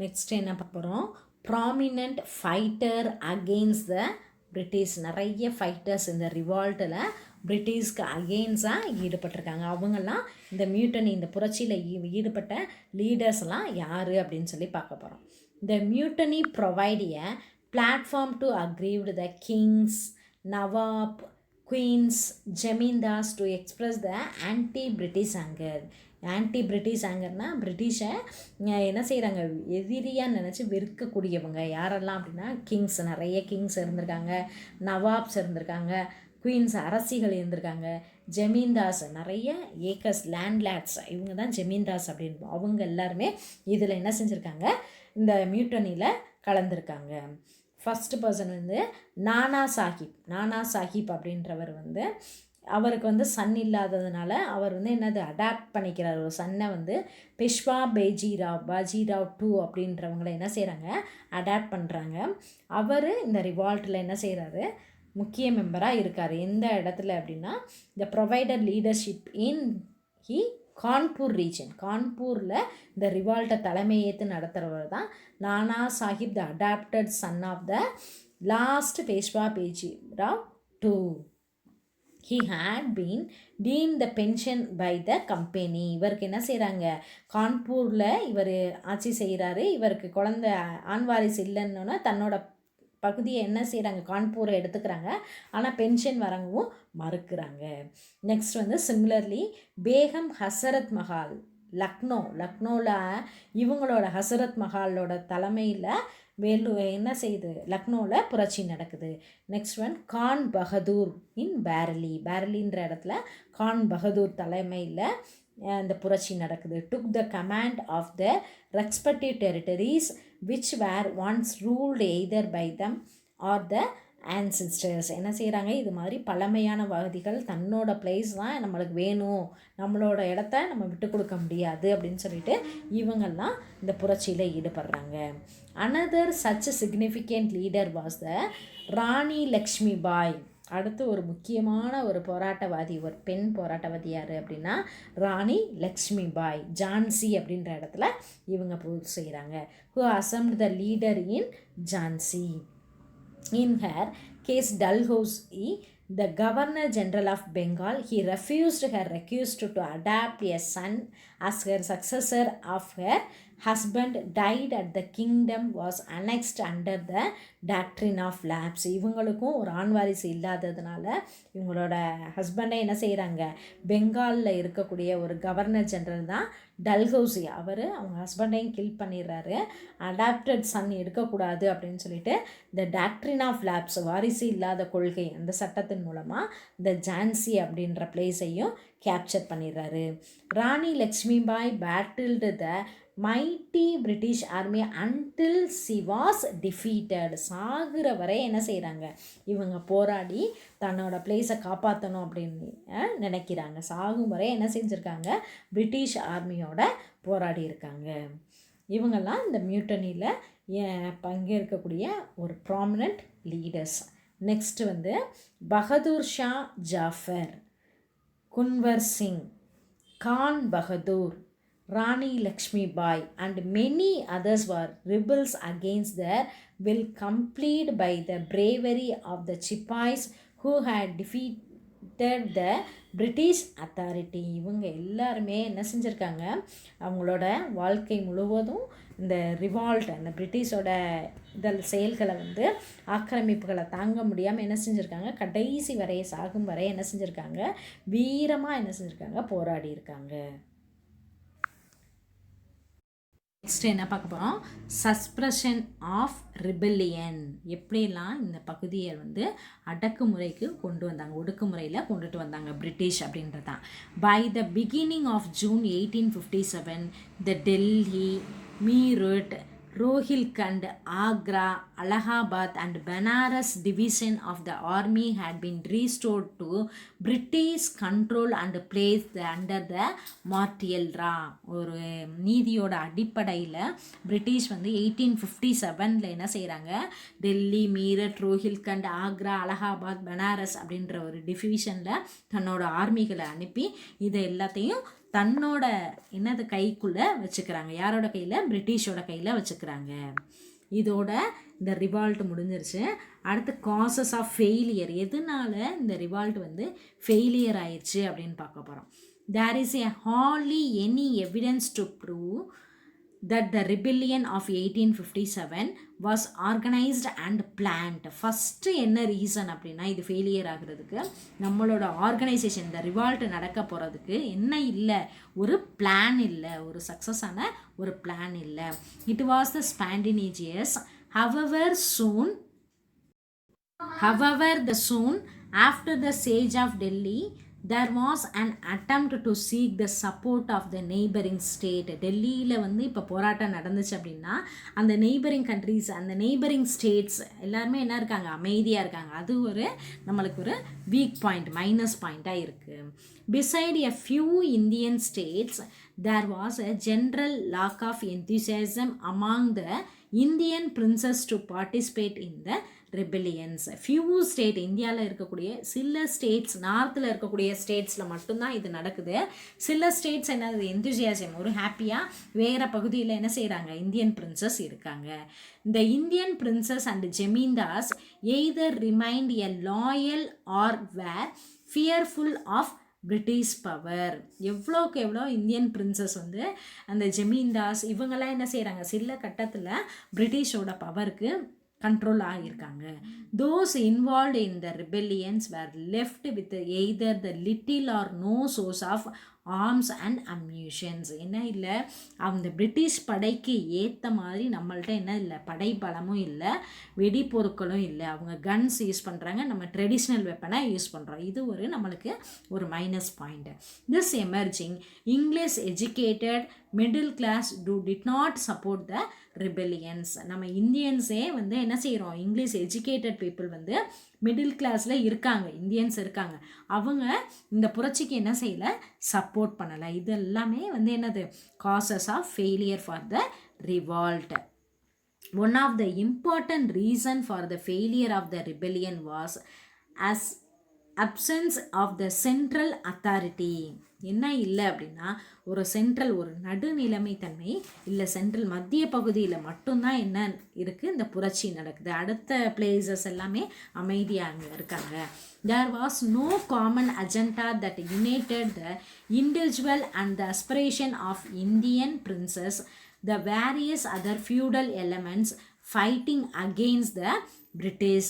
Next என்ன பார்க்க போகிறோம், prominent fighter against the British. நிறைய ஃபைட்டர்ஸ் இந்த ரிவால்ட்டில் பிரிட்டிஷ்க்கு அகெயின்ஸ்டாக ஈடுபட்டிருக்காங்க. அவங்கெல்லாம் இந்த மியூட்டனி, இந்த புரட்சியில் ஈடுபட்ட லீடர்ஸ்லாம் யார் அப்படின்னு சொல்லி பார்க்க போகிறோம். இந்த mutiny provide a platform to aggrieved the kings, nawab, queens, zamindars to express the anti British anger. Anti British ஆங்கர்னால் பிரிட்டிஷை என்ன செய்கிறாங்க, எதிரியாக நினச்சி வெறுக்கக்கூடியவங்க யாரெல்லாம் அப்படின்னா கிங்ஸ், நிறைய கிங்ஸ் இருந்திருக்காங்க, நவாப்ஸ் இருந்திருக்காங்க, குயின்ஸ் அரசிகள் இருந்திருக்காங்க, ஜமீன்தாஸ் நிறைய ஏக்கர்ஸ் லேண்ட்லேட்ஸ், இவங்க தான் ஜமீன்தாஸ் அப்படின்னு. அவங்க எல்லாருமே இதில் என்ன செஞ்சுருக்காங்க, இந்த மியூட்டனியில் கலந்துருக்காங்க. ஃபஸ்ட்டு பர்சன் வந்து நானா சாஹிப் அப்படின்றவர் வந்து, அவருக்கு வந்து சன் இல்லாததுனால அவர் வந்து என்னது அடாப்ட் பண்ணிக்கிறார் ஒரு சன்னை வந்து. பெஷ்வா பாஜிராவ் 2 அப்படின்றவங்கள என்ன செய்கிறாங்க, அடாப்ட் பண்ணுறாங்க. அவர் இந்த ரிவால்ட்டில் என்ன செய்கிறாரு, முக்கிய மெம்பராக இருக்கார். எந்த இடத்துல அப்படின்னா இந்த provider leadership in Kanpur region. கான்பூரில் இந்த ரிவால்ட்டை தலைமையேற்று நடத்துகிறவர் தான் Nana Sahib, the adopted son of the last Peshwa Bajirao 2. He had been deemed the pension by the company. இவருக்கு என்ன செய்கிறாங்க, கான்பூரில் இவர் ஆட்சி செய்கிறாரு, இவருக்கு குழந்தை ஆண் வாரிசு இல்லைன்னு தன்னோட பகுதியை என்ன செய்கிறாங்க, கான்பூரை எடுத்துக்கிறாங்க. ஆனால் பென்ஷன் வரங்கவும் மறுக்கிறாங்க. நெக்ஸ்ட் வந்து சிமிலர்லி பேகம் ஹசரத் மஹால் லக்னோவில் இவங்களோட ஹசரத் மஹாலோட தலைமையில் என்ன செய்யுது, லக்னோவில் புரட்சி நடக்குது. Next one Khan Bahadur in பேரலின்ற இடத்துல கான் பகதூர் தலைமையில் இந்த புரட்சி நடக்குது. Took the command of the respective territories which were once ruled either by them or the ancestors. என்ன செய்கிறாங்க, இது மாதிரி பழமையான வாதிகள் தன்னோட பிளேஸ் தான் நம்மளுக்கு வேணும், நம்மளோட இடத்த நம்ம விட்டு கொடுக்க முடியாது அப்படின்னு சொல்லிட்டு இவங்கெல்லாம் இந்த புரட்சியில் ஈடுபடுறாங்க. Another such significant leader was the Rani Lakshmi Bai. அடுத்து ஒரு முக்கியமான ஒரு போராட்டவாதி, ஒரு பெண் போராட்டவாதி யார் அப்படின்னா ராணி லக்ஷ்மி பாய். ஜான்சி அப்படின்ற இடத்துல இவங்க போர் செய்கிறாங்க. Who assumed the leader in Jhansi. In her case, Dalhousie, the Governor General of Bengal, he refused her request to adopt a son as her successor of her husband died at the kingdom was annexed under the doctrine of lapse. இவங்களுக்கும் ஒரு ஆண் வாரிசு இல்லாததுனால இவங்களோட ஹஸ்பண்டை என்ன செய்கிறாங்க, பெங்காலில் இருக்கக்கூடிய ஒரு கவர்னர் ஜெனரல் தான் டல்ஹௌசி, அவர் அவங்க ஹஸ்பண்டையும் கில் பண்ணிடுறாரு. அடாப்டட் சன் எடுக்கக்கூடாது அப்படின்னு சொல்லிட்டு இந்த டாக்ட்ரின் ஆஃப் லேப்ஸ், வாரிசு இல்லாத கொள்கை, அந்த சட்டத்தின் மூலமாக இந்த ஜான்சி அப்படின்ற பிளேஸையும் கேப்சர் பண்ணிடுறாரு. Rani Lakshmibai battled the mighty British army until she was defeated. சாகிற வரை என்ன செய்கிறாங்க, இவங்க போராடி தன்னோட பிளேஸை காப்பாற்றணும் அப்படின்னு நினைக்கிறாங்க. சாகும் வரை என்ன செஞ்சுருக்காங்க, பிரிட்டிஷ் ஆர்மியோட போராடி இருக்காங்க. இவங்கெல்லாம் இந்த மியூட்டனியில் பங்கேற்கக்கூடிய ஒரு ப்ராமினன்ட் லீடர்ஸ். நெக்ஸ்ட்டு வந்து Bahadur Shah Jaffer, Kunwar Singh, Khan Bahadur, Rani Lakshmi Bai and many others were rebels against their will, complete by the bravery of the Chipais who had defeated the British authority. இவங்க எல்லாருமே என்ன செஞ்சுருக்காங்க, அவங்களோட வாழ்க்கை முழுவதும் இந்த ரிவால்ட், அந்த பிரிட்டிஷோட செயல்களை வந்து ஆக்கிரமிப்புகளை தாங்க முடியாமல் என்ன செஞ்சுருக்காங்க, கடைசி வரைய சாகும் வரை என்ன செஞ்சுருக்காங்க, வீரமாக என்ன செஞ்சுருக்காங்க, போராடி இருக்காங்க. நெக்ஸ்ட் என்ன பார்க்க போகிறோம், சஸ்ப்ரெஷன் ஆஃப் ரிபெல்லியன். எப்படிலாம் இந்த பகுதியை வந்து அடக்குமுறைக்கு கொண்டு வந்தாங்க, ஒடுக்குமுறையில் கொண்டுட்டு வந்தாங்க பிரிட்டிஷ் அப்படின்றது தான். By the beginning of June 1857 the Delhi, Meerut, Rohilkhand, Agra, Allahabad and Banaras division of the army had been restored to British control and placed under the martial law. ஒரு நீதியோட அடிப்படையில் பிரிட்டிஷ் வந்து 1857 என்ன செய்கிறாங்க, டெல்லி, மீரட், ரோஹில்கண்ட், ஆக்ரா, அலகாபாத், பனாரஸ் அப்படின்ற ஒரு டிவிஷனில் தன்னோட ஆர்மிகளை அனுப்பி இதை எல்லாத்தையும் தன்னோட என்னது கைக்குள்ளே வச்சுக்கிறாங்க. யாரோட கையில்? பிரிட்டிஷோட கையில் வச்சுக்கிறாங்க. இதோட இந்த ரிவால்ட் முடிஞ்சிருச்சு. அடுத்து காசஸ் ஆஃப் ஃபெயிலியர், எதனால இந்த ரிவால்ட் வந்து ஃபெயிலியர் ஆயிடுச்சு அப்படின்னு பார்க்க போகிறோம். There is a hardly any evidence to prove that the rebellion of 1857 was organized and planned. First என்ன ரீசன் அப்படின்னா இது ஃபெயிலியர் ஆகிறதுக்கு, நம்மளோட ஆர்கனைசேஷன் இந்த ரிவால்ட் நடக்க போகிறதுக்கு என்ன இல்லை, ஒரு பிளான் இல்லை, ஒரு சக்ஸஸான ஒரு பிளான் இல்லை. It was the spontaneous. however the soon after the siege of Delhi there was an attempt to seek the support of the neighboring state. டெல்லியில் வந்து இப்போ போராட்டம் நடந்துச்சு அப்படின்னா அந்த நெய்பரிங் கண்ட்ரீஸ், அந்த நெய்பரிங் ஸ்டேட்ஸ் எல்லாருமே என்ன இருக்காங்க? அமைதியாக இருக்காங்க. அது ஒரு நம்மளுக்கு ஒரு வீக் பாயிண்ட், மைனஸ் பாயிண்ட்டாக இருக்குது. beside a few Indian states there was a general lack of enthusiasm among the Indian princes to participate in the rebellions. Few state, இந்தியாவில் இருக்கக்கூடிய சில ஸ்டேட்ஸ், நார்த்தில் இருக்கக்கூடிய ஸ்டேட்ஸில் மட்டும்தான் இது நடக்குது. சில ஸ்டேட்ஸ் என்னது, எந்தூசியாசம், ஒரு ஹாப்பியாக வேறு பகுதியில் என்ன செய்கிறாங்க? இந்தியன் பிரின்சஸ் இருக்காங்க. இந்த Indian princes and zamindars either remained a loyal or were fearful of British power. எவ்வளோக்கு எவ்வளோ இந்தியன் பிரின்சஸ் வந்து அந்த ஜெமீன்தாஸ் இவங்கெல்லாம் என்ன செய்கிறாங்க? சில கட்டத்தில் பிரிட்டிஷோட பவருக்கு கண்ட்ரோல் ஆகியிருக்காங்க. Those involved in the rebellions were left with either the little or no source of arms and ammunitions. என்ன இல்லை, அந்த பிரிட்டிஷ் படைக்கு ஏற்ற மாதிரி நம்மள்ட்ட என்ன இல்லை, படை பலமும் இல்லை, வெடிப்பொருட்களும் இல்லை. அவங்க கன்ஸ் யூஸ் பண்ணுறாங்க, நம்ம ட்ரெடிஷ்னல் வெப்பனை யூஸ் பண்ணுறோம். இது ஒரு நம்மளுக்கு ஒரு minus point. This emerging English educated middle class did not support the rebellions. நம்ம இந்தியன்ஸே வந்து என்ன செய்கிறோம்? இங்கிலீஷ் எஜுகேட்டட் பீப்புள் வந்து மிடில் கிளாஸில் இருக்காங்க, இந்தியன்ஸ் இருக்காங்க, அவங்க இந்த புரட்சிக்கு என்ன செய்யலை? சப்போர்ட் பண்ணலை. இது எல்லாமே வந்து என்னது? Causes of failure for the revolt. One of the important reason for the failure of the rebellion was as absence of the central authority. என்ன இல்லை அப்படின்னா ஒரு சென்ட்ரல், ஒரு நடுநிலைமை தன்மை இல்லை. சென்ட்ரல் மத்திய பகுதியில் மட்டும்தான் என்ன இருக்குது? இந்த புரட்சி நடக்குது. அடுத்த பிளேசஸ் எல்லாமே அமைதியாக அங்கே இருக்காங்க. There was no common agenda that united the individual and the aspiration of Indian princes, the various other feudal elements fighting against the British.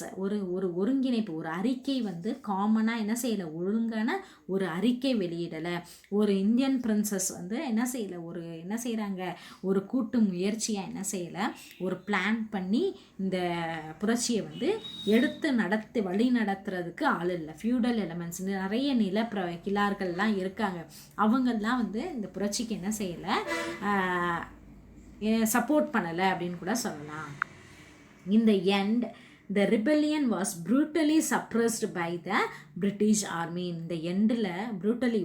ஒரு ஒருங்கிணைப்பு, ஒரு அறிக்கை வந்து காமனாக என்ன செய்யலை? ஒழுங்கான ஒரு அறிக்கை வெளியிடலை. ஒரு இந்தியன் பிரின்சஸ் வந்து என்ன செய்யலை? என்ன செய்கிறாங்க? ஒரு கூட்டு முயற்சியாக என்ன செய்யலை? ஒரு பிளான் பண்ணி இந்த புரட்சியை வந்து வழி நடத்துறதுக்கு ஆள் இல்லை. ஃபியூடல் எலமெண்ட்ஸ், நிறைய கிளார்கள்லாம் இருக்காங்க. அவங்கெல்லாம் வந்து இந்த புரட்சிக்கு என்ன செய்யலை? சப்போர்ட் பண்ணலை அப்படின்னு கூட சொல்லலாம். In the end, the rebellion was brutally suppressed by the British army. இந்த எண்டில் brutally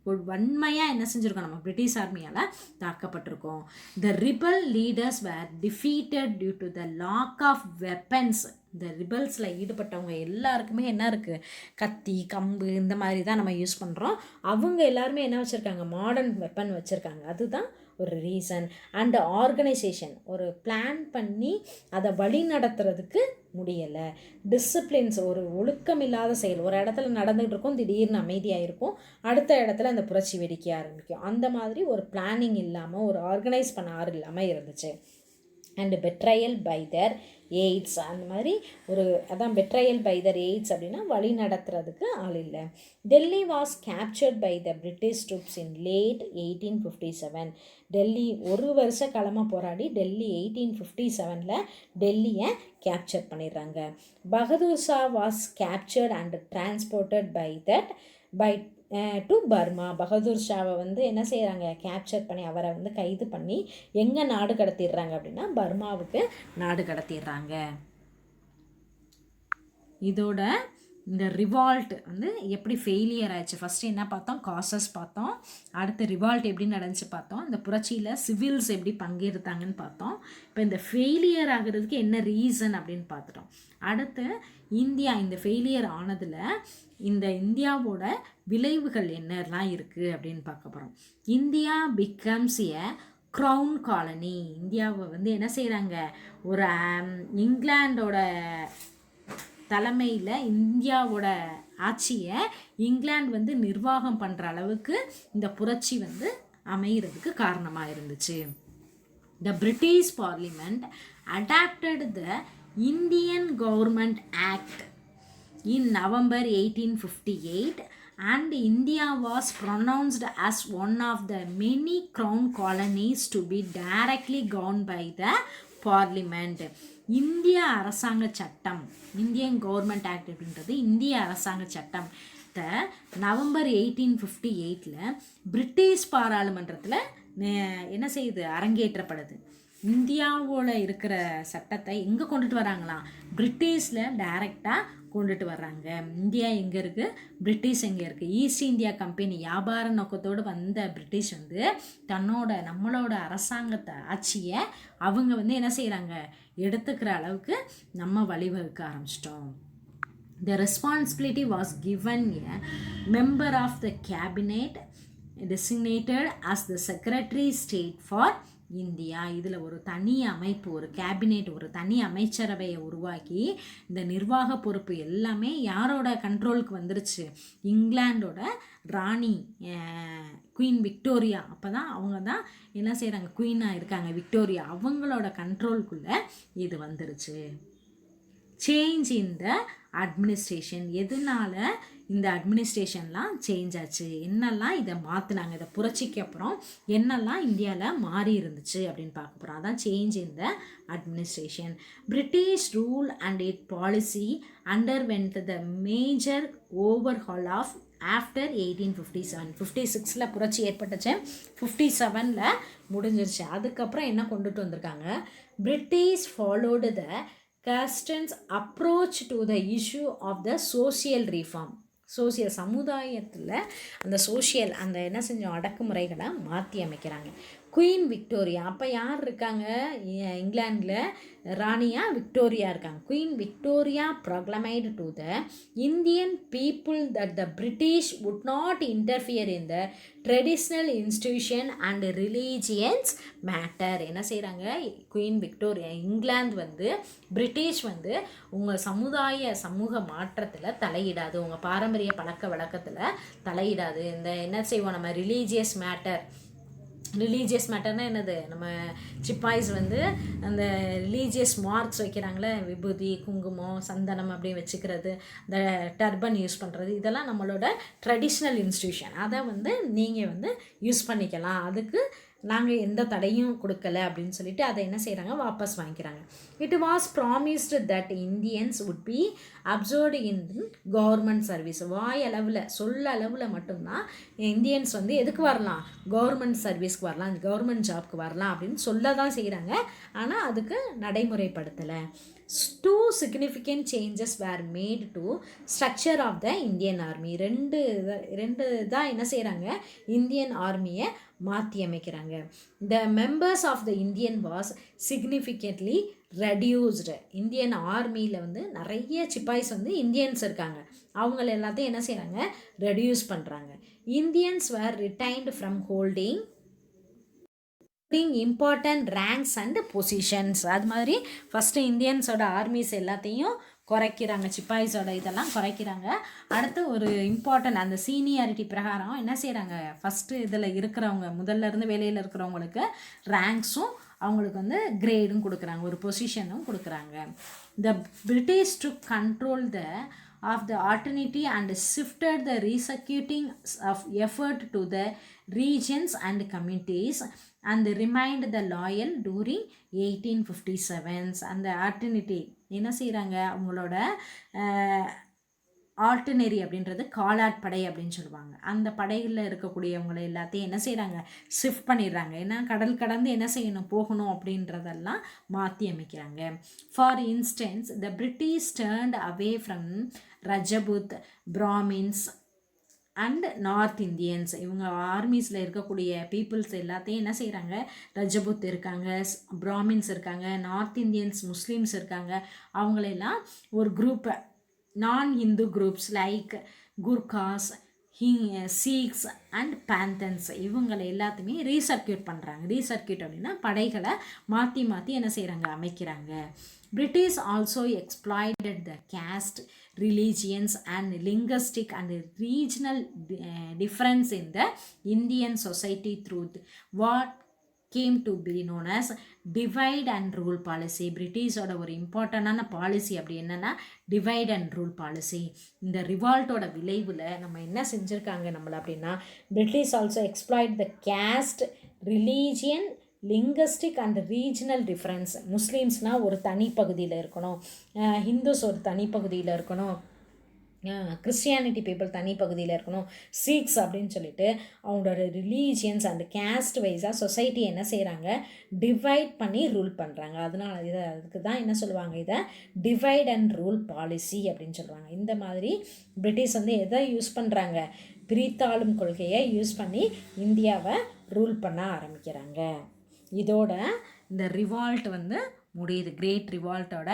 ஒரு வன்மையாக என்ன செஞ்சுருக்கோம்? நம்ம British ஆர்மியால் தாக்கப்பட்டிருக்கோம். The rebel leaders were defeated due to the lack of weapons. இந்த ரிபல்ஸில் ஈடுபட்டவங்க எல்லாருக்குமே என்ன இருக்குது? கத்தி, கம்பு இந்த மாதிரி தான் நம்ம யூஸ் பண்ணுறோம். அவங்க எல்லாருமே என்ன வச்சுருக்காங்க? மாடர்ன் வெப்பன் வச்சுருக்காங்க. அதுதான் ஒரு ரீசன். அண்ட் ஆர்கனைசேஷன், ஒரு பிளான் பண்ணி அதை வழி நடத்துறதுக்கு முடியலை. டிசிப்ளின்ஸ், ஒரு ஒழுக்கம் இல்லாத செயல். ஒரு இடத்துல நடந்துகிட்டு இருக்கும், திடீர்னு அமைதியாக இருக்கும், அடுத்த இடத்துல அந்த புரட்சி வெடிக்க ஆரம்பிக்கும். அந்த மாதிரி ஒரு பிளானிங் இல்லாமல், ஒரு ஆர்கனைஸ் பண்ண ஆறு இல்லாமல் இருந்துச்சு. அண்ட் பெட்ரையல் பை தேர் எய்ட்ஸ், அந்த மாதிரி அதான் பெட்ரையல் பை தர் எய்ட்ஸ் அப்படின்னா வழி நடத்துறதுக்கு ஆள் இல்லை. Delhi was captured by the British troops in late 1857. Delhi ஒரு வருஷ காலமாக போராடி டெல்லி 1857 டெல்லியை கேப்சர் பண்ணிடுறாங்க. Bahadur Shah was captured and transported by to Burma. பகதூர் ஷாவை வந்து என்ன செய்கிறாங்க? கேப்சர் பண்ணி அவரை வந்து கைது பண்ணி எங்கே நாடு கடத்திடுறாங்க அப்படின்னா பர்மாவுக்கு நாடு கடத்திடுறாங்க. இதோட இந்த ரிவால்ட் வந்து எப்படி ஃபெயிலியர் ஆயிடுச்சு. ஃபஸ்ட்டு என்ன பார்த்தோம், காசஸ் பார்த்தோம். அடுத்து ரிவால்ட் எப்படி நடந்துச்சு பார்த்தோம். இந்த புரட்சியில் சிவில்ஸ் எப்படி பங்கெடுத்தாங்கன்னு பார்த்தோம். இப்போ இந்த ஃபெயிலியர் ஆகிறதுக்கு என்ன ரீசன் அப்படின்னு பார்த்துட்டோம். அடுத்து இந்தியா இந்த ஃபெயிலியர் ஆனதில் இந்த இந்தியாவோட விளைவுகள் என்னெல்லாம் இருக்குது அப்படின்னு பார்க்க போகிறோம். India becomes a crown colony. இந்தியாவை வந்து என்ன செய்கிறாங்க, ஒரு இங்கிலாண்டோட தலைமையில் இந்தியாவோட ஆட்சியை இங்கிலாந்து வந்து நிர்வாகம் பண்ணுற அளவுக்கு இந்த புரட்சி வந்து அமைகிறதுக்கு காரணமாக இருந்துச்சு. The British Parliament adopted the Indian Government Act in November 1858 and India was pronounced as one of the many crown colonies to be directly governed by the parliament. இந்திய அரசாங்க சட்டம், இந்தியன் கவர்மெண்ட் ஆக்ட் அப்படின்றது இந்திய அரசாங்க சட்டத்தை November 1858 British பாராளுமன்றத்தில் என்ன செய்யுது, அரங்கேற்றப்படுது. இந்தியாவோட இருக்கிற சட்டத்தை எங்கே கொண்டுட்டு வராங்களாம், பிரிட்டிஷில் டைரெக்டாக கொண்டுட்டு வர்றாங்க. இந்தியா எங்கே இருக்குது, பிரிட்டிஷ் எங்கே இருக்குது. ஈஸ்ட் இந்தியா கம்பெனி வியாபார நோக்கத்தோடு வந்த பிரிட்டிஷ் வந்து நம்மளோட அரசாங்கத்தை ஆட்சியை அவங்க வந்து என்ன செய்கிறாங்க, எடுத்துக்கிற அளவுக்கு நம்ம வழிவகுக்க ஆரம்பிச்சிட்டோம். The responsibility was given a member of the cabinet designated as the Secretary State for India. இதில் ஒரு தனி அமைப்பு, ஒரு கேபினெட், ஒரு தனி அமைச்சரவையை உருவாக்கி இந்த நிர்வாக பொறுப்பு எல்லாமே யாரோட கண்ட்ரோலுக்கு வந்துருச்சு, இங்கிலாண்டோட ராணி குயின் விக்டோரியா. அப்போ தான் அவங்க தான் என்ன செய்கிறாங்க, குயினாக இருக்காங்க விக்டோரியா, அவங்களோட கண்ட்ரோலுக்குள்ளே இது வந்துருச்சு. Change in the administration. எதனால இந்த அட்மினிஸ்ட்ரேஷன்லாம் சேஞ்ச் ஆச்சு, என்னெல்லாம் இதை மாற்றினாங்க, இதை புரட்சிக்கு அப்புறம் என்னெல்லாம் இந்தியாவில் மாறி இருந்துச்சு அப்படின்னு பார்க்க போகிறோம். அதான் change in the administration. British rule and it policy underwent the major overhaul of after 1857. 56 புரட்சி ஏற்பட்டுச்சு, 57 முடிஞ்சிருச்சு. அதுக்கப்புறம் என்ன கொண்டுட்டு வந்திருக்காங்க, British followed the Caston's approach to the issue of the social reform. சமுதாயத்தில் அந்த சோஷியல் அந்த என்ன செஞ்சோம், அடக்குமுறைகளை மாற்றி அமைக்கிறாங்க. குயின் விக்டோரியா, அப்போ யார் இருக்காங்க, இங்கிலாண்டில் ராணியா விக்டோரியா இருக்காங்க. Queen Victoria proclaimed to the Indian people that the British would not interfere in the traditional institution and religions matter. என்ன செய்கிறாங்க, குயின் விக்டோரியா, இங்கிலாந்து வந்து பிரிட்டிஷ் வந்து உங்கள் சமூக மாற்றத்தில் தலையிடாது, உங்கள் பாரம்பரிய பழக்க வழக்கத்தில் தலையிடாது. இந்த என்ன செய்வோம் நம்ம, ரிலீஜியஸ் மேட்டர்னால் என்னது, நம்ம சிப்பாய்ஸ் வந்து அந்த ரிலீஜியஸ் மார்க்ஸ் வைக்கிறாங்களே, விபூதி, குங்குமம், சந்தனம் அப்படி வச்சுக்கிறது, இந்த டர்பன் யூஸ் பண்ணுறது, இதெல்லாம் நம்மளோட ட்ரெடிஷ்னல் இன்ஸ்டிடியூஷன். அதை வந்து நீங்கள் வந்து யூஸ் பண்ணிக்கலாம், அதுக்கு நாங்கள் எந்த தடையும் கொடுக்கல அப்படின்னு சொல்லிட்டு அதை என்ன செய்கிறாங்க, வாபஸ் வாங்கிக்கிறாங்க. It was promised that Indians would be observed in government service. சொல்ல அளவில் மட்டும்தான் இந்தியன்ஸ் வந்து எதுக்கு வரலாம், கவர்மெண்ட் சர்வீஸ்க்கு வரலாம், கவர்மெண்ட் ஜாப்க்கு வரலாம் அப்படின்னு சொல்ல தான் செய்கிறாங்க. ஆனால் அதுக்கு நடைமுறைப்படுத்தலை. Two significant changes were made to structure of the Indian Army. ரெண்டு தான் என்ன செய்கிறாங்க, இந்தியன் ஆர்மியை மாற்றி அமைக்கிறாங்க. The members of the Indian was significantly reduced. Indian ஆர்மியில் வந்து நிறைய சிப்பாய்ஸ் வந்து இந்தியன்ஸ் இருக்காங்க, அவங்கள எல்லாத்தையும் என்ன செய்கிறாங்க, ரெடியூஸ் பண்ணுறாங்க. Indians were retained from holding important ranks and positions. அது மாதிரி ஃபஸ்ட்டு இந்தியன்ஸோட ஆர்மிஸ் எல்லாத்தையும் குறைக்கிறாங்க, சிப்பாய்ஸோட இதெல்லாம் குறைக்கிறாங்க. அடுத்து ஒரு இம்பார்ட்டன்ட் அந்த சீனியாரிட்டி பிரகாரம் என்ன செய்கிறாங்க, ஃபஸ்ட்டு இதில் இருக்கிறவங்க, முதல்ல இருந்து வேலையில் இருக்கிறவங்களுக்கு ரேங்க்ஸும் அவங்களுக்கு வந்து கிரேடும் கொடுக்குறாங்க, ஒரு பொசிஷனும் கொடுக்குறாங்க. த British to control the of the alternative and shifted the resecuting of effort to the regions and communities and remained the loyal during 1857. அந்த alternative என்ன செய்கிறாங்க, அவங்களோட ஆல்டர்னரி அப்படின்றது காலாட் படை அப்படின்னு சொல்லுவாங்க. அந்த படைகளில் இருக்கக்கூடியவங்களை எல்லாத்தையும் என்ன செய்கிறாங்க, ஷிஃப்ட் பண்ணிடுறாங்க. ஏன்னா கடல் கடந்து என்ன செய்யணும், போகணும் அப்படின்றதெல்லாம் மாற்றி அமைக்கிறாங்க. For instance the British turned away from Rajput, Brahmins and north Indians. இவங்க ஆர்மிஸில் இருக்கக்கூடிய பீப்புள்ஸ் எல்லாத்தையும் என்ன செய்கிறாங்க, ரஜபுத் இருக்காங்க, பிராமின்ஸ் இருக்காங்க, நார்த் இந்தியன்ஸ் முஸ்லீம்ஸ் இருக்காங்க, அவங்களெல்லாம் ஒரு குரூப்பை non Hindu groups like Gurkhas, Sikhs and Pathans இவங்களை எல்லாத்தையுமே ரீசர்க்கியூட் பண்ணுறாங்க. ரீசர்க்கியூட் அப்படின்னா படைகளை மாற்றி மாற்றி என்ன செய்கிறாங்க, அமைக்கிறாங்க. British also exploited the caste, religions and linguistic and regional difference in the Indian society through what came to be known as divide and rule policy. பிரிட்டிஷோட ஒரு இம்பார்ட்டண்டான பாலிசி அப்படி என்னென்னா டிவைட் அண்ட் ரூல் பாலிசி. இந்த ரிவால்ட்டோட விளைவில் நம்ம என்ன செஞ்சுருக்காங்க நம்மளை அப்படின்னா, British also exploit the caste, religion, linguistic and regional difference. முஸ்லீம்ஸ்னால் ஒரு தனி பகுதியில் இருக்கணும், ஹிந்துஸ் ஒரு தனி பகுதியில் இருக்கணும், கிறிஸ்டியானிட்டி பீப்புள் தனி பகுதியில் இருக்கணும், சீக்ஸ் அப்படின்னு சொல்லிட்டு அவங்களோட ரிலீஜியன்ஸ் அண்ட் கேஸ்ட் வைஸாக சொசைட்டி என்ன செய்கிறாங்க, டிவைட் பண்ணி ரூல் பண்ணுறாங்க. அதனால் அதுக்கு தான் என்ன சொல்லுவாங்க, இதை டிவைட் அண்ட் ரூல் பாலிசி அப்படின்னு சொல்லுவாங்க. இந்த மாதிரி பிரிட்டிஷ் எதை யூஸ் பண்ணுறாங்க, பிரித்தாளும் கொள்கையை யூஸ் பண்ணி இந்தியாவை ரூல் பண்ண ஆரம்பிக்கிறாங்க. இதோட இந்த ரிவால்ட் முடியுது. கிரேட் ரிவால்ட்டோட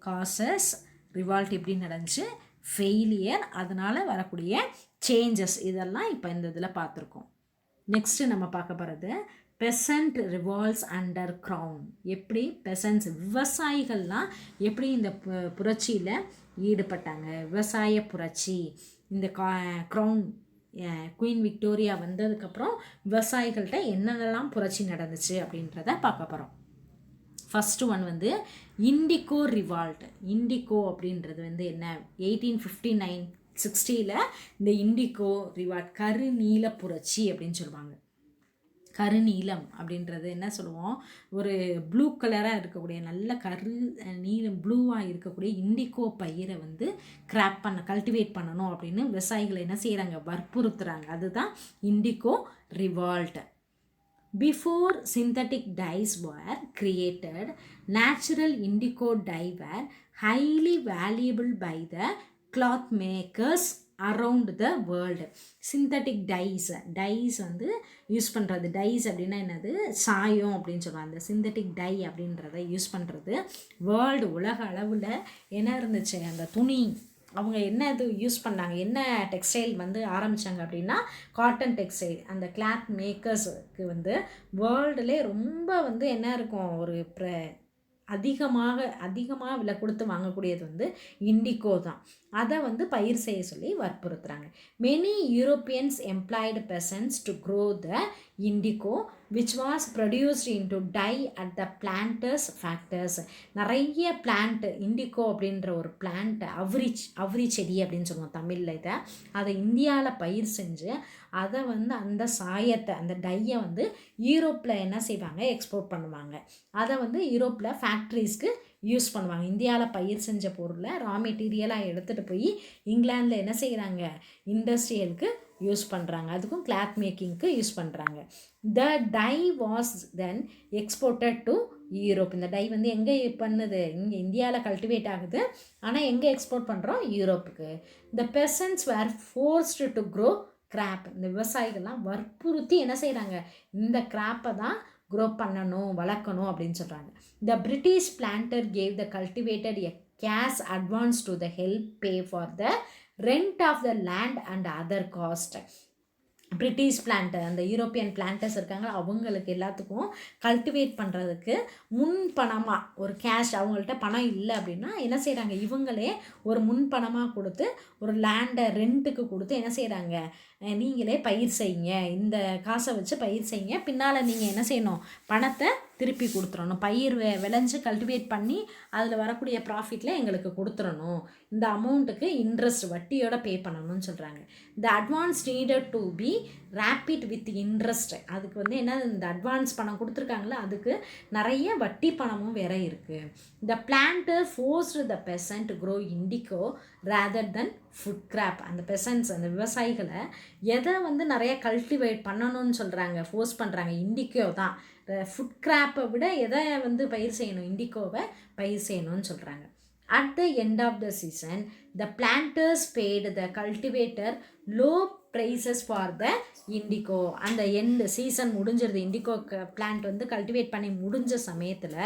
காசஸ், ரிவால்ட் எப்படி நடந்துச்சு, ஃபெயிலியர், அதனால் வரக்கூடிய சேஞ்சஸ், இதெல்லாம் இப்போ இந்த இதில் பார்த்துருக்கோம். நெக்ஸ்ட்டு நம்ம பார்க்க போகிறது பெசன்ட் ரிவால்ட்ஸ் அண்டர் க்ரௌன். எப்படி பெசன்ட்ஸ் விவசாயிகள்லாம் எப்படி இந்த புரட்சியில் ஈடுபட்டாங்க, விவசாய புரட்சி. இந்த க்ரௌன் குயின் விக்டோரியா வந்ததுக்கப்புறம் விவசாயிகள்கிட்ட என்னென்னலாம் புரட்சி நடந்துச்சு அப்படின்றத பார்க்க போகிறோம். First one indigo revolt. Indigo அப்படின்றது என்ன, 1859-60 இந்த இண்டிகோ ரிவால்ட் கருநீல புரட்சி அப்படின்னு சொல்லுவாங்க. கருநீலம் அப்படின்றது என்ன சொல்லுவோம், ஒரு ப்ளூ கலராக இருக்கக்கூடிய நல்ல நீலம் ப்ளூவாக இருக்கக்கூடிய இண்டிகோ பயிரை கிராப் கல்டிவேட் பண்ணணும் அப்படின்னு விவசாயிகளை என்ன செய்கிறாங்க, வற்புறுத்துறாங்க. அதுதான் indigo revolt. Before synthetic dyes were created, natural indigo dye were highly valuable by the cloth makers around the world. Synthetic dyes use பண்ணுறது. டைஸ் அப்படின்னா என்னது, சாயம் அப்படின்னு சொல்லுவாங்க. அந்த சிந்தட்டிக் டை அப்படின்றத யூஸ் பண்ணுறது வேர்ல்டு உலக அளவில் என்ன இருந்துச்சு, அந்த துணி அவங்க என்ன இது யூஸ் பண்ணாங்க, என்ன டெக்ஸ்டைல் ஆரம்பித்தாங்க அப்படின்னா காட்டன் டெக்ஸ்டைல். அந்த கிளாத் மேக்கர்ஸுக்கு வேர்ல்டுலே ரொம்ப என்ன இருக்கும், ஒரு அதிகமாக விலை கொடுத்து வாங்கக்கூடியது இண்டிகோ தான். அதை பயிர் செய்ய சொல்லி வற்புறுத்துறாங்க. Many Europeans employed peasants to grow the indigo which was produced into dye at the planters factories. நிறைய பிளான்ட், இண்டிகோ அப்படின்ற ஒரு பிளான்ட், அவ்ரி செடி அப்படின்னு சொல்லுவோம் தமிழில். அதை இந்தியாவில் பயிர் செஞ்சு அதை அந்த சாயத்தை, அந்த டையை யூரோப்பில் என்ன செய்வாங்க, எக்ஸ்போர்ட் பண்ணுவாங்க. அதை யூரோப்பில் ஃபேக்ட்ரிஸ்க்கு யூஸ் பண்ணுவாங்க. இந்தியாவில் பயிர் செஞ்ச பொருளை ரா மெட்டீரியலாக எடுத்துகிட்டு போய் இங்கிலாந்தில் என்ன செய்கிறாங்க, இண்டஸ்ட்ரியலுக்கு யூஸ் பண்ணுறாங்க. அதுக்கும் கிளாத் மேக்கிங்க்கு யூஸ் பண்ணுறாங்க. The dye was then exported to Europe. இந்த டை எங்கே பண்ணுது, இங்கே இந்தியாவில் கல்டிவேட் ஆகுது, ஆனால் எங்கே எக்ஸ்போர்ட் பண்ணுறோம், யூரோப்புக்கு. த பெசன்ட்ஸ் வேர் ஃபோர்ஸ்டு டு க்ரோ கிராப். இந்த விவசாயிகள்லாம் வற்புறுத்தி என்ன செய்கிறாங்க, இந்த கிராப்பை தான் க்ரோ பண்ணணும், வளர்க்கணும் அப்படின்னு சொல்கிறாங்க. The British planter gave the cultivated a cash advance to the help pay for the rent of the land and other cost. British planter, அந்த யூரோப்பியன் பிளான்டர்ஸ் இருக்காங்க, அவங்களுக்கு எல்லாத்துக்கும் கல்டிவேட் பண்ணுறதுக்கு முன் பணமாக ஒரு கேஷ், அவங்கள்ட்ட பணம் இல்லை அப்படின்னா என்ன செய்கிறாங்க, இவங்களே ஒரு முன் பணமாக கொடுத்து ஒரு லேண்டை ரெண்ட்டுக்கு கொடுத்து என்ன செய்கிறாங்க, நீங்களே பயிர் செய்யுங்க, இந்த காசை வச்சு பயிர் செய்யுங்க, பின்னால் நீங்கள் என்ன செய்யணும், பணத்தை திருப்பி கொடுத்துடணும், பயிர் விளைஞ்சு கல்டிவேட் பண்ணி அதில் வரக்கூடிய ப்ராஃபிட்டில் எங்களுக்கு கொடுத்துடணும், இந்த அமௌண்ட்டுக்கு இன்ட்ரெஸ்ட் வட்டியோட பே பண்ணணும்னு சொல்கிறாங்க. இந்த advance needed to be repaid with interest. அதுக்கு என்ன, இந்த அட்வான்ஸ் பணம் கொடுத்துருக்காங்களே அதுக்கு நிறைய வட்டி பணமும் வேற இருக்குது. த பிளான்டர் ஃபோர்ஸ்டு த பெசன்ட் க்ரோ இண்டிகோ ரேதர் தென் ஃபுட் கிராப். அந்த பெசன்ட்ஸ், அந்த விவசாயிகளை எதை நிறைய கல்டிவேட் பண்ணணும்னு சொல்கிறாங்க, ஃபோர்ஸ் பண்ணுறாங்க, இண்டிகோ தான். ஃபுட் கிராப்பை விட எதை பயிர் செய்யணும், இண்டிகோவை பயிர் செய்யணும்னு சொல்கிறாங்க. At the end of the season, the planters paid the cultivator low prices for the indigo. அந்த எண்ட் சீசன் முடிஞ்சிருது, இண்டிகோ பிளான்ட் வந்து கல்டிவேட் பண்ணி முடிஞ்ச சமயத்தில்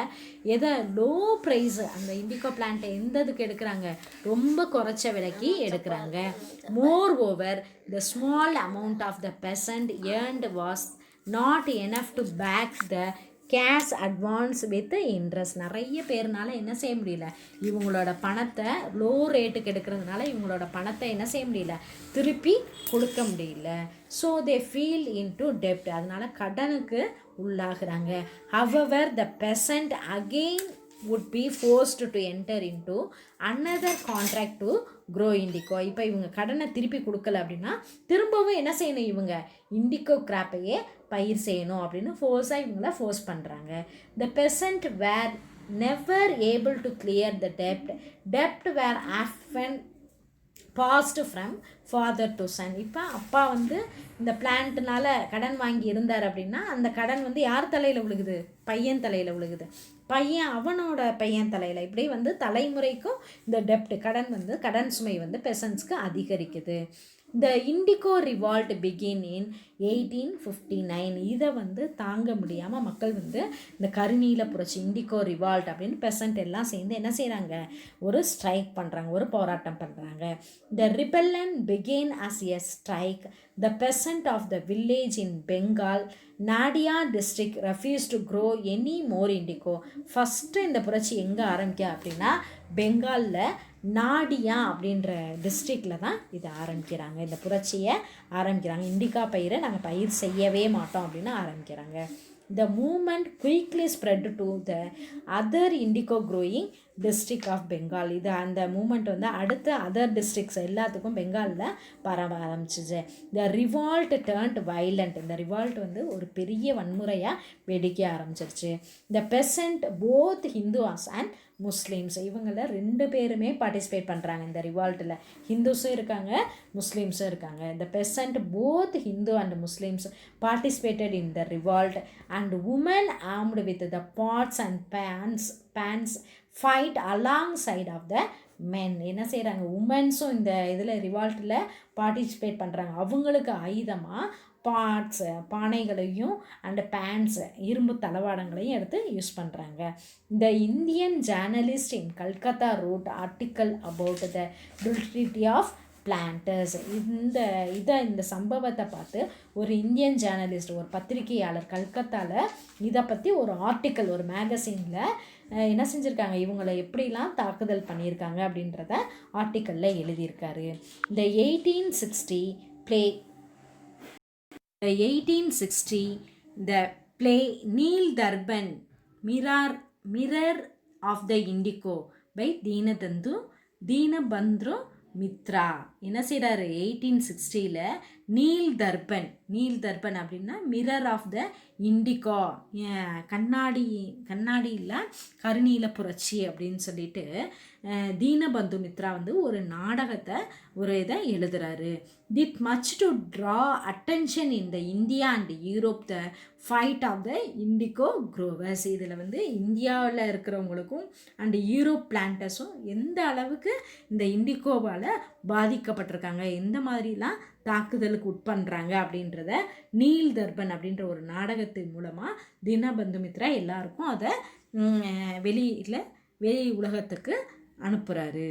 எதை லோ ப்ரைஸ் அந்த இண்டிகோ பிளான்ட்டை எந்த இதுக்கு எடுக்கிறாங்க, ரொம்ப குறைச்ச விலைக்கு எடுக்கிறாங்க. Moreover the small amount of the peasant earned was not enough to back the cash advance with interest. நிறைய பேர்னால என்ன செய்ய முடியல, இவங்களோட பணத்தை லோ ரேட்டுக்கு எடுக்கிறதுனால இவங்களோட பணத்தை என்ன செய்ய முடியல, திருப்பி கொடுக்க முடியல. ஸோ தே ஃபீல் இன்டு டெப்ட், அதனால கடனுக்கு உள்ளாகிறாங்க. However the peasant again would be forced to enter into another contract to grow indigo. இப்போ இவங்க கடனை திருப்பி கொடுக்கல அப்படின்னா திரும்பவும் என்ன செய்யணும், இவங்க இண்டிகோ கிராப்பையே பயிர் செய்யணும் அப்படின்னு ஃபோர்ஸாக இவங்கள ஃபோர்ஸ் பண்ணுறாங்க. The peasant were never able to clear the டெப்ட் were often passed from father to son. இப்போ அப்பா வந்து இந்த பிளான்ட்னால கடன் வாங்கி இருந்தார் அப்படின்னா அந்த கடன் வந்து யார் தலையில் விழுகுது, பையன் தலையில் விழுகுது. பையன் அவனோட பையன் தலையில், இப்படி வந்து தலைமுறைக்கும் இந்த டெப்ட் கடன் சுமை வந்து பெசன்ஸ்க்கு அதிகரிக்குது. த இண்டிகோ ரிவால்ட் பிகின் இன் 1859. இதை வந்து தாங்க முடியாமல் மக்கள் வந்து இந்த கருநீல புரட்சி இண்டிகோ ரிவால்ட் அப்படின்னு பெசன்ட் எல்லாம் சேர்ந்து என்ன செய்கிறாங்க, ஒரு ஸ்ட்ரைக் பண்ணுறாங்க, ஒரு போராட்டம் பண்ணுறாங்க. த ரிபெல்லன் begin as a strike. The peasant of the village in Bengal, Nadia district refuse to grow any more indigo. First இந்த புரட்சி எங்கே ஆரம்பிக்க அப்படின்னா பெங்காலில் நாடியா அப்படின்ற டிஸ்ட்ரிக்டில் தான் இதை ஆரம்பிக்கிறாங்க, இந்த புரட்சியை ஆரம்பிக்கிறாங்க. இண்டிகா பயிரை நாங்கள் பயிர் செய்யவே மாட்டோம் அப்படின்னு ஆரம்பிக்கிறாங்க. The movement quickly spread to the other indigo growing district of Bengal. இது அந்த மூமெண்ட் வந்து அடுத்த அதர் டிஸ்ட்ரிக்ட்ஸ் எல்லாத்துக்கும் பெங்காலில் பரவ ஆரம்பிச்சிச்சு. The revolt turned violent. இந்த ரிவால்ட் வந்து ஒரு பெரிய வன்முறையாக வெடிக்க ஆரம்பிச்சிருச்சு. The peasant both Hindus and Muslims, இவங்கள 2 பேருமே பார்ட்டிசிபேட் பண்ணுறாங்க இந்த ரிவால்ட்டில். ஹிந்துஸும் இருக்காங்க, முஸ்லீம்ஸும் இருக்காங்க. The peasant both Hindu and Muslims participated in the revolt and women armed with the pots and pans fight alongside of the men. என்ன செய்கிறாங்க, உமன்ஸும் இந்த இதில் ரிவால்ட்டில் பார்ட்டிசிபேட் பண்ணுறாங்க. அவங்களுக்கு ஆயுதமாக பாட்ஸு பானைகளையும் அண்ட் பேன்ஸு இரும்பு தளவாடங்களையும் எடுத்து யூஸ் பண்ணுறாங்க. The Indian journalist in Calcutta wrote article about the brutality of planters. இந்த சம்பவத்தை பார்த்து ஒரு இந்தியன் ஜேர்னலிஸ்ட், ஒரு பத்திரிகையாளர் கல்கத்தாவில் இதை பற்றி ஒரு ஆர்டிக்கல், ஒரு மேகசினில் என்ன செஞ்சுருக்காங்க, இவங்களை எப்படிலாம் தாக்குதல் பண்ணியிருக்காங்க அப்படின்றத ஆர்டிக்கலில் எழுதியிருக்காரு. இந்த 1860 the play Neil Durban Mirror of the Indigo by Dinabandhu Mitra என்ன செய்கிறாரு, 1860 நீல் தர்பன் அப்படின்னா மிரர் ஆஃப் த இண்டிகோ, கண்ணாடியில் கருநீல புரட்சி அப்படின்னு சொல்லிட்டு தீனபந்து மித்ரா வந்து ஒரு நாடகத்தை இதை எழுதுறாரு. Did much to draw attention in the India and Europe the fight of the indigo growers. இதில் வந்து இந்தியாவில் இருக்கிறவங்களுக்கும் அண்ட் யூரோப் பிளான்டர்ஸும் எந்த அளவுக்கு இந்த இண்டிகோவால் பாதிக்கப்பட்டிருக்காங்க, எந்த மாதிரிலாம் தாக்குதலுக்கு உட்பண்றாங்க அப்படின்றத நீல் தர்பன் அப்படின்ற ஒரு நாடகத்தின் மூலமாக தீனபந்து மித்ரா எல்லாருக்கும் அதை வெளி உலகத்துக்கு அனுப்புகிறாரு.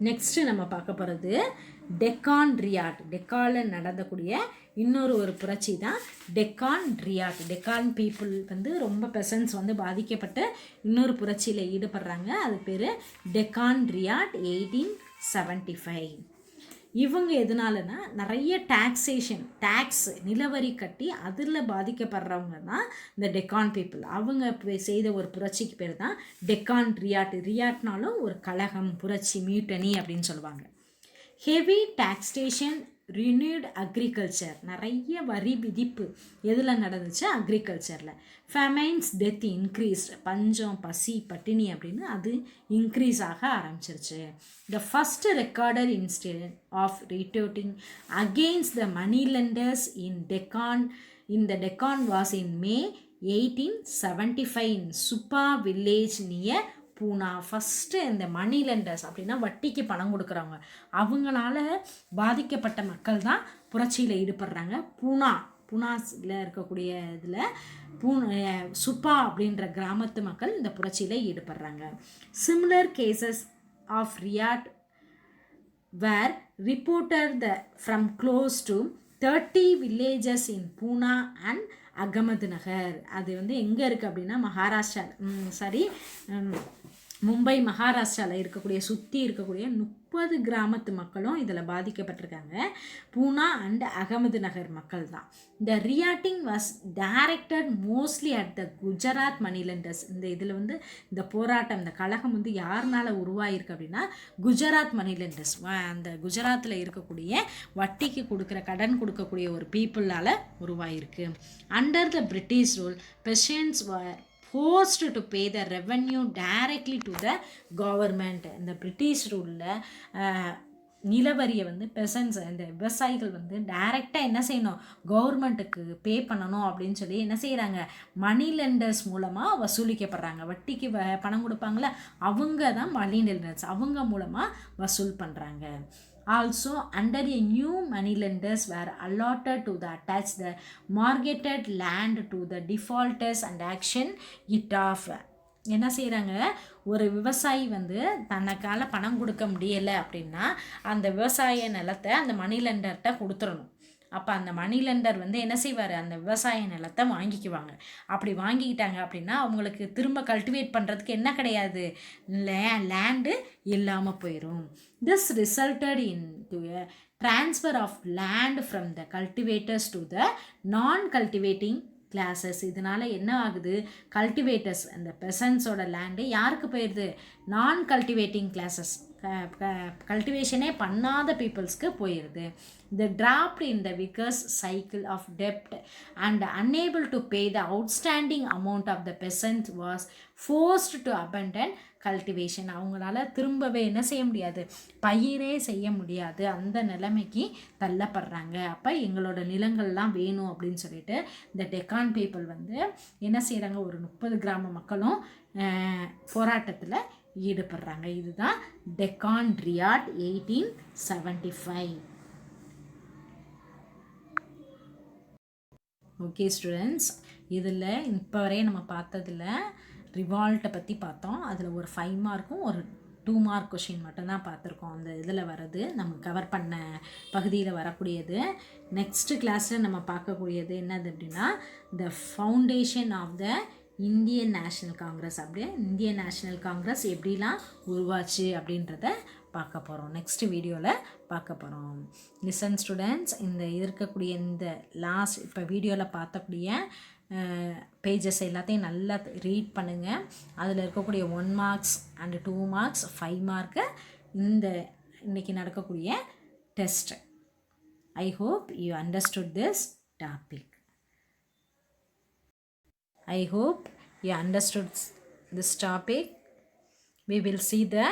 நெக்ஸ்ட்டு நம்ம பார்க்க போகிறது டெக்கான் ரியாட். டெக்கானில் நடந்தக்கூடிய ஒரு புரட்சி தான் டெக்கான் ரியாட். டெக்கான் பீப்புள் வந்து ரொம்ப பெசன்ஸ் வந்து பாதிக்கப்பட்டு இன்னொரு புரட்சியில் ஈடுபடுறாங்க. அது பேர் டெக்கான் ரியாட் 1875. இவங்க எதனாலனா நிறைய டேக்ஸ் நிலவரி கட்டி அதில் பாதிக்கப்படுறவங்க தான் இந்த டெக்கான் பீப்புள். அவங்க செய்த ஒரு புரட்சிக்கு பேர் தான் டெக்கான் ரியாட்னாலும் ஒரு கலகம், புரட்சி, மியூட்டனி அப்படின்னு சொல்லுவாங்க. Heavy taxation renewed agriculture. நிறைய வரி விதிப்பு எதில் நடந்துச்சு, அக்ரிகல்ச்சரில். Famines death increased. பஞ்சம், பசி, பட்டினி அப்படின்னு அது இன்க்ரீஸ் ஆக ஆரம்பிச்சிருச்சு. The first recorded incident of rioting against the money lenders in the Deccan was in May 1875 in Supa village near Poona. First இந்த மணி லெண்டர்ஸ் அப்படின்னா வட்டிக்கு பணம் கொடுக்குறவங்க, அவங்களால பாதிக்கப்பட்ட மக்கள் தான் புரட்சியில் ஈடுபடுறாங்க. பூனாஸில் இருக்கக்கூடிய இதில் சுப்பா அப்படின்ற கிராமத்து மக்கள் இந்த புரட்சியில் ஈடுபடுறாங்க. Similar cases of riot were reported from close to 30 villages in Pune and Ahmednagar. அது எங்கே இருக்குது அப்படின்னா மகாராஷ்டிரா மும்பை மகாராஷ்டிராவில் இருக்கக்கூடிய சுற்றி இருக்கக்கூடிய 30 கிராமத்து மக்களும் இதில் பாதிக்கப்பட்டிருக்காங்க. பூனா அண்ட் அகமது நகர் மக்கள் தான். இந்த rioting was directed mostly at the Gujarat money lenders. இந்த இதில் இந்த போராட்டம், இந்த கழகம் யாருனால உருவாயிருக்கு அப்படின்னா குஜராத் மணி லெண்டர்ஸ், அந்த குஜராத்தில் இருக்கக்கூடிய வட்டிக்கு கடன் கொடுக்கக்கூடிய ஒரு பீப்புளால் உருவாயிருக்கு. Under the British rule peasants forced to pay the revenue directly to the government. இந்த பிரிட்டிஷ் ரூலில் நிலவரியை பெசன்ஸ் இந்த விவசாயிகள் டைரெக்டாக என்ன செய்யணும், கவர்மெண்ட்டுக்கு பே பண்ணணும் அப்படின்னு சொல்லி என்ன செய்கிறாங்க, மணி லெண்டர்ஸ் மூலமாக வசூலிக்கப்படுறாங்க. வட்டிக்கு பணம் கொடுப்பாங்களே அவங்க தான் மணி லெண்டர்ஸ், அவங்க மூலமாக வசூல் பண்ணுறாங்க. Also, under a new money lenders were allotted to the attach the mortgaged land to the defaulters and action it off. என்ன செய்கிறாங்க, ஒரு விவசாயி தனக்கால பணம் கொடுக்க முடியலை அப்படின்னா அந்த விவசாய நிலத்தை அந்த மணி லெண்டர்கிட்ட கொடுத்துடணும். அப்போ அந்த மணி லெண்டர் என்ன செய்வார், அந்த விவசாய நிலத்தை வாங்கிக்குவாங்க. அப்படி வாங்கிக்கிட்டாங்க அப்படின்னா அவங்களுக்கு திரும்ப கல்டிவேட் பண்ணுறதுக்கு என்ன கிடையாது, லேண்டு இல்லாமல் போயிடும். This resulted in to a transfer of land from the cultivators to the non cultivating classes. இதனால் என்ன ஆகுது, கல்டிவேட்டர்ஸ் அந்த பெசன்ஸோட லேண்டு யாருக்கு போயிடுது, நான் கல்டிவேட்டிங் கிளாஸஸ், கல்டிவேஷனே பண்ணாத பீப்புள்ஸ்க்கு போயிடுது. The dropped in the vicious cycle of debt and unable to pay the outstanding amount of the peasant was forced to abandon cultivation. அவங்களால திரும்பவே என்ன செய்ய முடியாது, பயிரே செய்ய முடியாது, அந்த நிலைமைக்கு தள்ளப்படுறாங்க. அப்போ எங்களோட நிலங்கள்லாம் வேணும் அப்படின்னு சொல்லிட்டு இந்த டெக்கான் பீப்புள் என்ன செய்கிறாங்க, ஒரு 30 கிராம மக்களும் போராட்டத்தில் ஈடுபடுறாங்க. இதுதான் டெக்கான் ரியாட் 1875. ஓகே ஸ்டூடெண்ட்ஸ், இதில் இப்போ வரையும் நம்ம பார்த்ததில் ரிவால்ட்டை பற்றி பார்த்தோம். அதில் ஒரு 5 மார்க்கும் ஒரு 2 மார்க் கொஷின் மட்டும்தான் பார்த்துருக்கோம். அந்த இதில் வர்றது நம்ம கவர் பண்ண பகுதியில் வரக்கூடியது. நெக்ஸ்ட்டு கிளாஸில் நம்ம பார்க்கக்கூடியது என்னது அப்படின்னா the foundation of the Indian National Congress. அப்படியே இந்தியன் நேஷ்னல் காங்கிரஸ் எப்படிலாம் உருவாச்சு அப்படின்றத பார்க்க போகிறோம், நெக்ஸ்ட் வீடியோவில் பார்க்க போகிறோம். லிசன் ஸ்டூடெண்ட்ஸ், இந்த இருக்கக்கூடிய இந்த இப்போ வீடியோவில் பார்த்தக்கூடிய பேஜஸ் எல்லாத்தையும் நல்லா ரீட் பண்ணுங்கள். அதில் இருக்கக்கூடிய 1 மார்க்ஸ் அண்ட் 2 மார்க்ஸ் 5 மார்க்கு இன்றைக்கி நடக்கக்கூடிய test. I hope you understood this topic. I hope you understood this topic. We will see the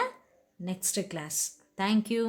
next class. Thank you.